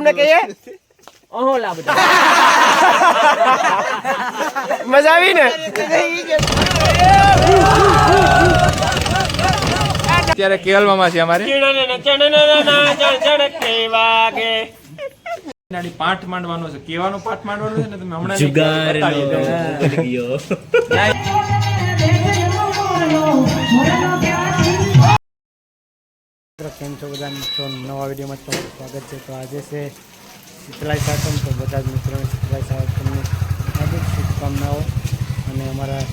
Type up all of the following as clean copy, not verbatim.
અમને કહીએ ઓહોલા બધા મજા આવી ને અત્યારે કેવલ મામા છે અમારે પાઠ માંડવાનો છે કેવાનો પાઠ માંડવાનો છે ને તમે હમણાં કેમ છો બધા મિત્રો નવા વિડીયોમાં તમારું સ્વાગત છે. તો આજે છે શીતળાઈ સાતમ, તો બધા જ મિત્રોને શીતળાઈ સાતમની હાર્દિક શુભકામનાઓ અને અમારા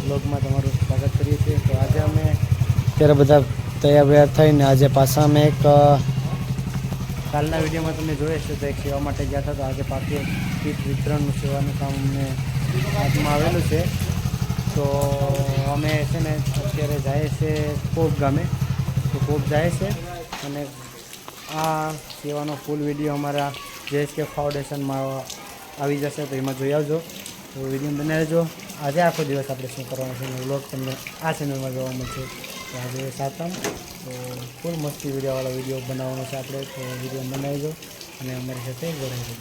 બ્લોગમાં તમારું સ્વાગત કરીએ છીએ. તો આજે અમે અત્યારે બધા તૈયાર થઈને આજે પાછા અમે એક કાલના વિડીયોમાં તમે જોઈ છે તો એક સેવા માટે ગયા હતા. તો આજે પાછી કીટ વિતરણનું સેવાનું કામ અમને હાથમાં આવેલું છે. તો અમે છે ને અત્યારે જાય છે કોપ ગામે, તો કોપ જાય છે અને આ સેવાનો ફૂલ વિડીયો અમારા JSK ફાઉન્ડેશનમાં આવી જશે, તો એમાં જોઈ આવજો. તો વિડીયો બનાવી લેજો. આજે આખો દિવસ આપણે શું કરવાનું છે એનો વ્લોગ તમને આ ચેનલમાં જોવા મળશે. તો આજે સાતમ, તો ફૂલ મસ્તી વિડીયોવાળો વિડીયો બનાવવાનો છે આપણે, તો વિડીયો બનાવીજો અને અમારી સાથે જોડાઈ જજો.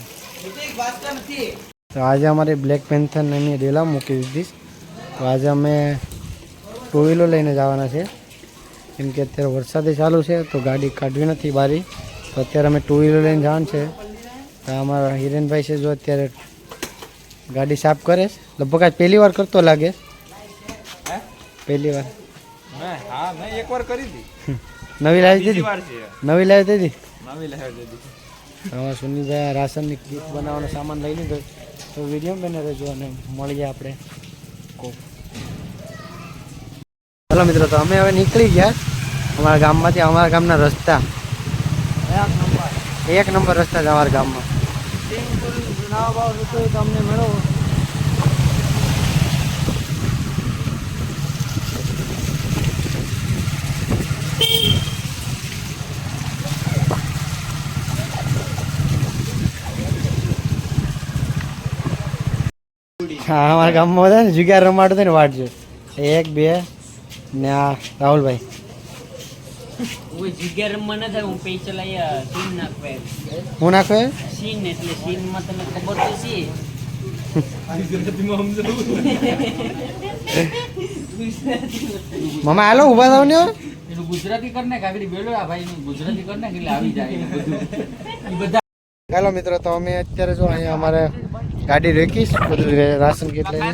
તો આજે અમારી બ્લેક પેન્થર એની ડેલા મૂકી દીધી. તો આજે અમે ટુ વ્હીલર લઈને જવાના છે, કેમ કે અત્યારે વરસાદે ચાલુ છે તો ગાડી કાઢવી નથી બારી. તો અત્યારે અમે ટુ વ્હીલર લઈને જવાનું છે. તો અમારા હિરેનભાઈ છે જો અત્યારે ગાડી સાફ કરે છે. લગભગ આજ પહેલી વાર કરતો લાગે. પહેલી વાર એકવાર કરી હતી. નવી લાવી દીધી. નવી લાવી દીધી. હવે સુનિલભાઈ રાશનની કીટ બનાવવાનો સામાન લઈ લીધો. તો વિડીયો બને રહેજો અને મળીએ આપણે કોક. ચાલો મિત્રો, તો અમે હવે નીકળી ગયા અમારા ગામમાંથી. અમારા ગામના રસ્તા એક નંબર રસ્તા છે અમારા ગામમાં. તમને મેળવો હા, અમારા ગામમાં બધા ને જુગાર રમાડતો ને વાટજો. 1 2 ને આ રાહુલભાઈ ઓય જગ્યા રમવા ન થાય. હું પૈસા લઈ સીન નાખવે. હું નાખો સીન એટલે સીનમાં તમને ખબર તો છે. મામા હાલો ઉભા થાવ ને. એનું ગુજરાતી કર નાખ. આગળ બેલો આ ભાઈ નું ગુજરાતી કર નાખ એટલે આવી જાય બધું. બધા ચાલો મિત્રો, તો અમે અત્યારે જો અહીંયા અમારે ગાડી રેકીશ બધું રાશન કીટ લઈને.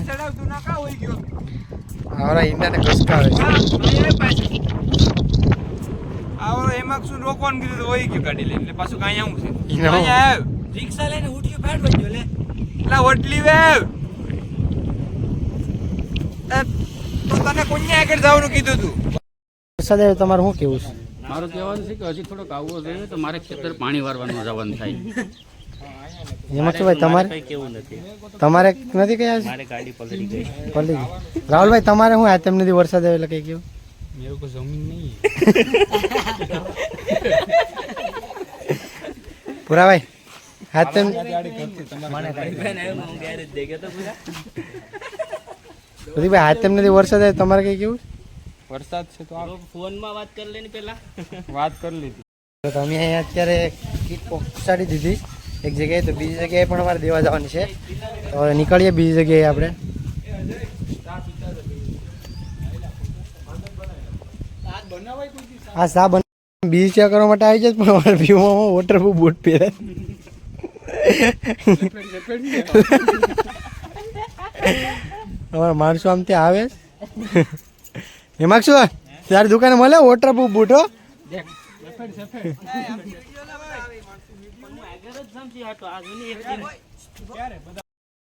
અમારા ઈંડાને ઘસકાવે છે. એમાં શું રોકવાનું કીધું તો હોય ગયું ગાડી લઈને પાછું કાંઈ આવું છે. રિક્ષા લઈને ઉઠ્યું બેઠ બજો લે. એટલે વટલી વેવ તો તને કોન્યા આગળ જવાનું કીધું તું. વરસાદ આવે તમારે શું કેવું છે? મારું કહેવાનું છે કે હજી થોડોક આવવો જોઈએ તો મારે ખેતર પાણી વારવાનું જવાનું થાય. એમાં શું ભાઈ તમારે કંઈ કેવું નથી. તમારે નથી કઈ આજે મારે ગાડી પલળી ગઈ. પડી ગઈ. રાહુલભાઈ તમારે શું આ તેમ નથી વરસાદ આવે એટલે કઈ કેવું? મેરે કો જમીન નહીં. પુરાભાઈ હા તેમ ભાઈ હા તેમ નથી વરસાદ આવે તમારે કઈ કેવું? વરસાદ છે તો ફોનમાં વાત કરી લેની પેલા વાત કરી લીધી. તો અમે અહીંયા અત્યારે કીટ પહોંચાડી દીધી એક જગ્યાએ, તો બીજી જગ્યાએ પણ અમારે દેવા જવાની છે. તો હવે નીકળીએ બીજી જગ્યાએ આપણે. આ સા બન બીજી ચા કરવા માટે આવી જાય પણ અમારે પીવામાં વોટરપ્રૂફ બૂટ પહેરે. અમારા માણસો આમ ત્યાં આવે એમાં શું તારી દુકાને મળે વોટરપ્રૂફ બૂટ? હો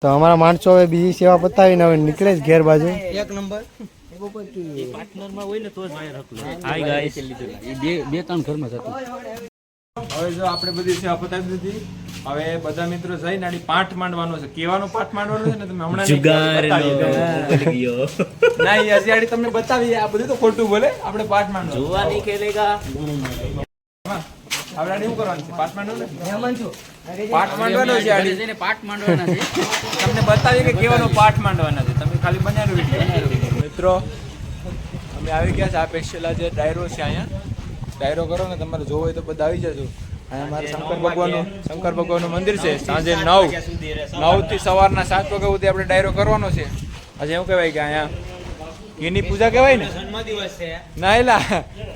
તો અમારા માણસો હવે બીજી સેવા પતાવીને હવે નીકળે જ ઘેર બાજુ. એક નંબર પાર્ટનરમાં હોય ને તો જ વાયર હતું. હાય ગાઈસ બે ત્રણ ઘરમાં જતું. હવે જો આપણે બધી સેવા પતાવી દીધી. હવે બધા મિત્રો જઈને આડી પાઠ માંડવાનો છે. કેવાનો પાઠ માંડવાનો છે ને તમે હમણાં ના હજી આડી તમને બતાવી. આ બધું તો ખોટું બોલે. આપણે પાઠ માંડવાનો જોવા નહીં ખેલેગા. આપણે આડી શું કરવાનું છે? પાઠ માંડવાનો પાઠ માંડવાનો છે. આડી પાઠ માંડવાના છે. તમને બતાવીએ કે કેવાનો પાઠ માંડવાના છે. તમે ખાલી બનાવ્યો વિડીયો. મિત્રો અમે આવી ગયા છે. આ સ્પેશિયલ આજે ડાયરો છે અહીંયા. ડાયરો કરો ને તમારે જોવો હોય તો બધા આવી જજો. અહીંયા મારે શંકર ભગવાનનું મંદિર છે. સાંજે 9 થી સવારના 7 વાગ્યા સુધી આપણે ડાયરો કરવાનો છે. આજે એવું કહેવાય કે અહીંયા ઘીની પૂજા કહેવાય ને, ના એલા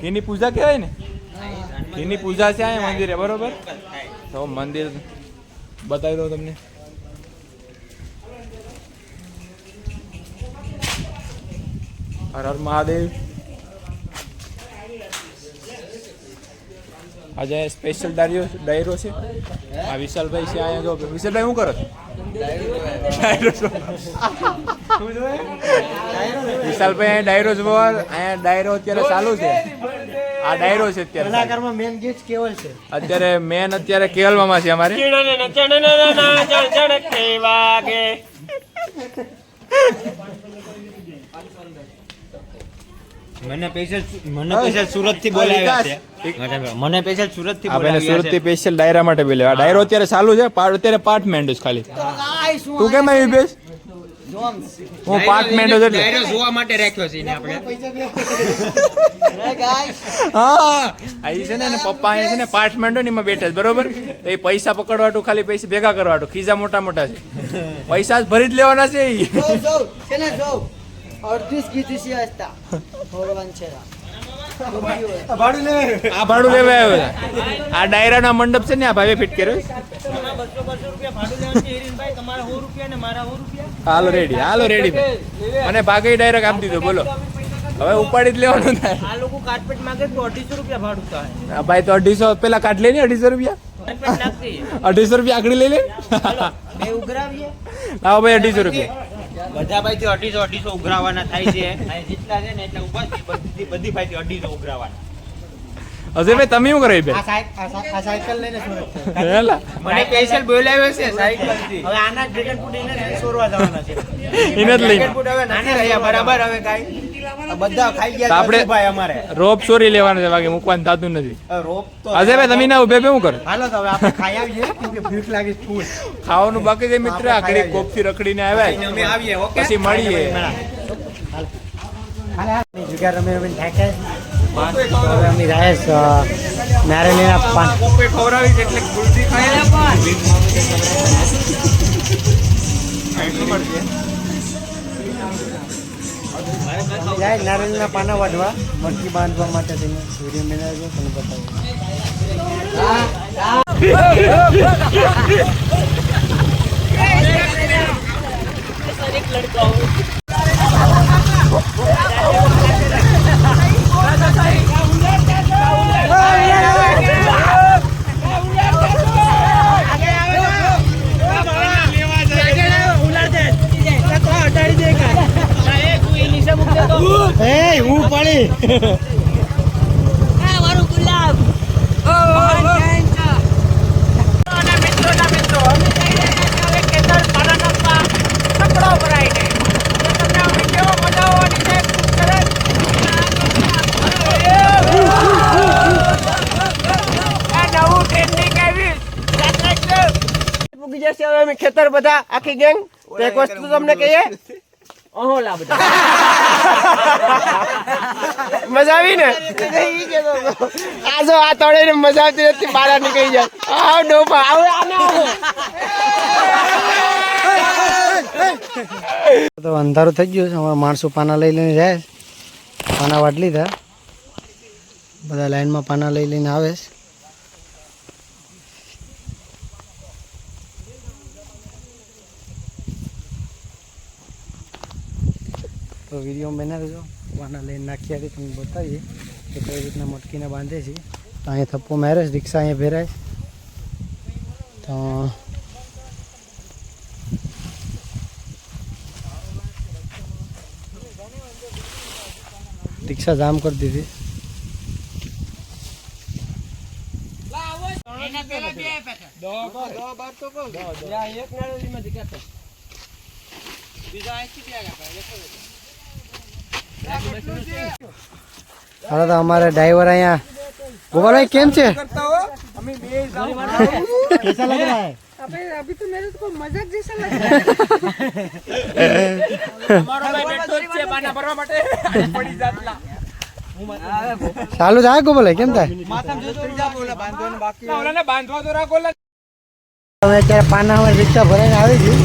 ઘીની પૂજા કહેવાય ને, ઘીની પૂજા છે અહીંયા મંદિરે, બરોબર. તો મંદિર બતાવી દઉં તમને. હર હર મહાદેવ. આજે સ્પેશિયલ ડાયરો છે. આ વિશાલભાઈ છે અહીંયા. જો વિશાલભાઈ શું કરો? વિશાલભાઈ અહીંયા ડાયરો જોવા. અહીંયા ડાયરો અત્યારે ચાલુ છે. આ ડાયરો છે અત્યારે. કલાકારમાં મેન ગીત કેવલ છે. અત્યારે મેન અત્યારે કેવલમાં છે અમારે. મને સ્પેશિયલ સુરત થી બોલાવ્યા છે. મને સ્પેશિયલ સુરત થી બોલાવ્યા છે. સુરત થી સ્પેશિયલ ડાયરા માટે બોલાવ્યા. આ ડાયરો અત્યારે ચાલુ છે. અત્યારે પાર્ટ મેન્ડો છે ખાલી. તું કેમ આવી બેસ? હું પાર્ટ મેન્ડો છે એટલે ડાયરો જોવા માટે રાખ્યો છે એને આપણે. હા અહીં છે ને પપ્પા અહીંયા છે ને પાર્ટ મેન્ડો ને એમાં બેઠા છે, બરોબર. તો એ પૈસા પકડવાટું ખાલી પૈસા ભેગા કરવાટું. ખીજા મોટા મોટા છે, પૈસા જ ભરી જ લેવાના છે. આ ભાડું લેવા આવ્યો છે. આ ડાયરાના મંડપ છે ને, આ ભાઈએ ફિટ કર્યો. હાલો રેડી, હાલો રેડી. મને ભાગે ડાયરેક્ટ આપી દીધો. બોલો હવે ઉપાડી જ લેવાનું થાય. આ લોકો કાર્પેટ માંગે તો 250 રૂપિયા ભાડું થાય. ભાઈ તો 250 પેલા કાઢ લે ને. 250 રૂપિયા 250 રૂપિયા આગળ લઈ લે. બે ઉઘરાવીએ. લાવો ભાઈ 250 રૂપિયા. બધા ભાઈ 250 ઉઘરાવાના થાય છે. અહીં જેટલા છે ને એટલા ઉભા છે. બધી ભાઈ 250 ઉઘરાવાના. અજયભાઈ તમે શું કરો? આ સાયકલ લઈને સુરત છે. મને સ્પેશિયલ બોલાવ્યો છે સાયકલ થી. હવે આના ડ્રેગન ફૂડ એને સોરવા જવાના છે. એને જ લઈને ડ્રેગન ફૂડ હવે નથી રહ્યા બરાબર. હવે કાઈ બધા ખાઈ ગયા. આપણે ભાઈ અમારે રોપ ચોરી લેવાનું છે, બાકી મૂકવાનું થતું નથી. રોપ તો અજયભાઈ તમે ના ઉભે શું કરો? હાલો તો હવે આપણે ખાઈ આવીએ કેમ કે ભૂખ લાગી છે ફૂલ. ખાવાનું બાકી છે મિત્ર. આખડી કોપથી રખડીને આવ્યા અમે આવીએ. ઓકે પછી મળીએ. જુગાર રમી રમીને થાક્યા. હવે અમે રાયેશ નારેલીના પાન કોપે ખવડાવી છે એટલે ગુલજી ખાય. જાય નારેલીના પાના વાઢવા મટકી બાંધવા માટે થઈને વિડીયો બનાવ્યો તમને બતાવું. હું પડી ખેતર બધા આખી ગેંગ. એક વસ્તુ તમને કહીએ, અહોલા બધા મજા આવી ને? આ જો આ તળે ને મજા આવતી નથી, બહાર નીકળી જાય. આવ ડોપા આવ તો અંધારું થઈ ગયું છે. અમારા માણસો પાના લઈ લઈને જાય. પાના વાટ લીધા, બધા લાઈનમાં પાના લઈ લઈને આવે છે. તો વિડીયો બનાવજો. પાના લઈને નાખી આવી તમને બતાવીએ કે કઈ રીતના મટકીને બાંધે છે. તો અહીંયા થપ્પો મારે છે, રિક્ષા અહીંયા ભેરાય. તો રિક્ષા જામ કરી દીધી. હવે તો અમારે ડ્રાઈવર અહીંયા. ગોપાલભાઈ કેમ છે? कैसा लग रहा है? अभी तो मेरे को मजाक जैसा लग रहा है. ચાલુ થાય ગોપાલ કેમ થાય ઓલાને બાંધવા તો રાખો લા. હવે અત્યારે પાનામાં રિક્ષા ભરાઈને આવી ગયું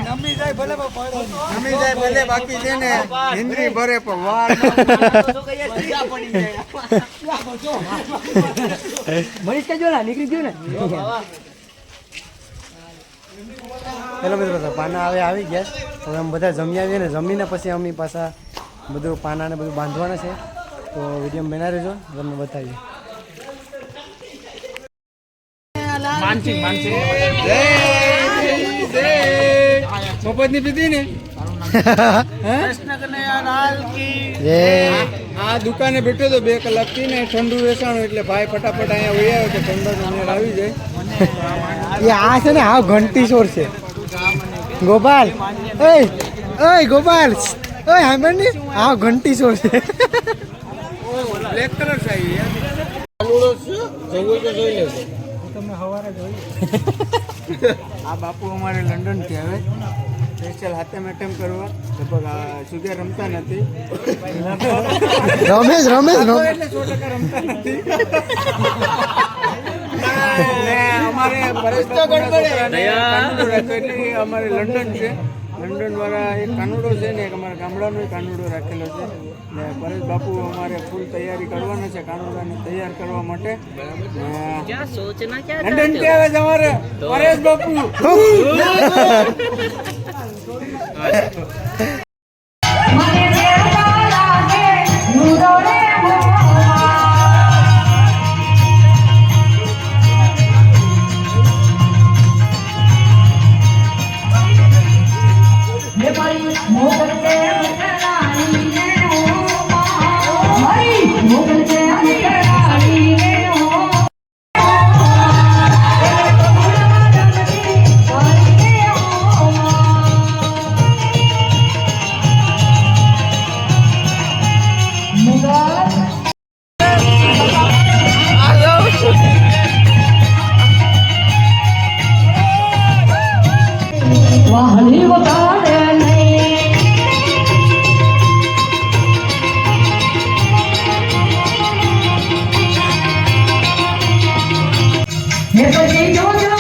નમી જાય ભલે બાકી છે ને ઇન્દ્રી ભરે પણ વાર મનીષ કે જો ને નીકળી ગયું ને હેલો મિત્રો પાના હવે આવી ગયા હવે અમે બધા જમી આવીએ ને જમીને પછી અમે પાછા બધું પાનાને બધું બાંધવાના છે તો વિડીયો બનાવી રહેજો તમને બતાવીએ મફતની પીધી ને આ દુકાને બેઠો તો 2 કલાકથી ને ઠંડુ વેચાણું એટલે ભાઈ ફટાફટ અહીંયા વહી આવ્યો કે ઠંડો આવી જાય આ છે ને હા ઘંટી ચોર છે ગોપાલ ઓય ગોપાલ ઓય હાંભળની હા ઘંટી ચોર છે બ્લેક કલર છે આ બાપુ અમારે લંડન થી આવે સ્પેશિયલ હાથેમ એટેમ્પ કરવા લગભગ સુગર રમતા નથી રમેશ એટલે 100% રમતા નથી ને અમારે એટલે અમારે લંડન છે લંડન વાળા એક કાનુડો છે ને એક અમારા ગામડાનો કાનુડો રાખેલો છે ને પરેશ બાપુ અમારે ફૂલ તૈયારી કરવાના છે કાનુડાને તૈયાર કરવા માટે લંડન થી આવે છે અમારે પરેશ બાપુ વાહની વગાડે નહીં હે પછી જોજો